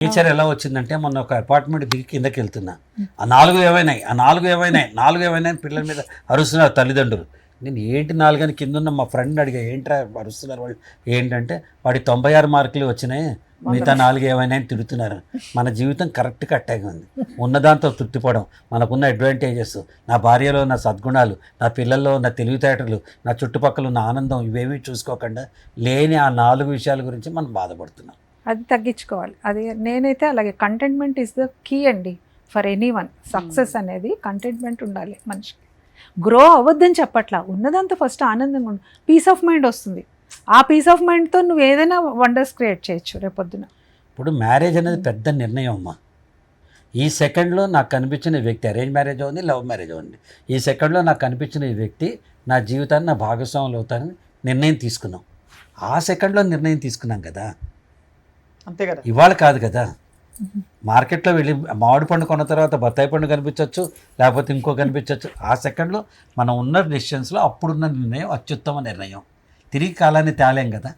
Nature ఎలా వచ్చిందంటే మొన్న ఒక అపార్ట్మెంట్ దిగి కిందకి వెళ్తున్నా, ఆ నాలుగు ఏమైనా పిల్లల మీద అరుస్తున్నారు తల్లిదండ్రులు. నేను ఏంటి నాలుగని కింద ఉన్న మా ఫ్రెండ్ అడిగా, ఏంట్రా అరుస్తున్నారు వాళ్ళు? ఏంటంటే వాడి 96 మార్కులు వచ్చినాయి, మిగతా 4 ఏమైనా అని తిడుతున్నారు. మన జీవితం కరెక్ట్గా అట్టాగే ఉంది. ఉన్నదాంతో తృప్తిపడడం, మనకున్న అడ్వాంటేజెస్, నా భార్యలో ఉన్న సద్గుణాలు, నా పిల్లల్లో ఉన్న తెలివితేటలు, నా చుట్టుపక్కల ఉన్న ఆనందం, ఇవేమీ చూసుకోకుండా లేని ఆ 4 విషయాల గురించి మనం బాధపడుతున్నాం. అది తగ్గించుకోవాలి. అది నేనైతే అలాగే కంటెంట్మెంట్ ఈజ్ ద కీ అండి ఫర్ ఎనీవన్. సక్సెస్ అనేది కంటెంట్మెంట్ ఉండాలి మనిషికి. గ్రో అవ్వద్దని చెప్పట్లా, ఉన్నదంతా ఫస్ట్ ఆనందంగా ఉండు, పీస్ ఆఫ్ మైండ్ వస్తుంది. ఆ పీస్ ఆఫ్ మైండ్తో నువ్వు ఏదైనా వండర్స్ క్రియేట్ చేయొచ్చు రేపొద్దున. ఇప్పుడు మ్యారేజ్ అనేది పెద్ద నిర్ణయం అమ్మా. ఈ సెకండ్లో నాకు కనిపించిన వ్యక్తి, అరేంజ్ మ్యారేజ్ అవ్వండి, లవ్ మ్యారేజ్ అవ్వండి, ఈ సెకండ్లో నాకు కనిపించిన ఈ వ్యక్తి నా జీవితాన్ని నా భాగస్వాములు అవుతారని నిర్ణయం తీసుకున్నాం. ఆ సెకండ్లో నిర్ణయం తీసుకున్నాం కదా, అంతే కదా. ఇవాళ కాదు కదా. మార్కెట్లో వెళ్ళి మామిడి పండు కొన్న తర్వాత బత్తాయి పండు కనిపించవచ్చు, లేకపోతే ఇంకో కనిపించవచ్చు. ఆ సెకండ్లో మనం ఉన్న డెసిషన్స్లో అప్పుడున్న నిర్ణయం అత్యుత్తమ నిర్ణయం. తిరిగి కాలాన్ని తేలేం కదా.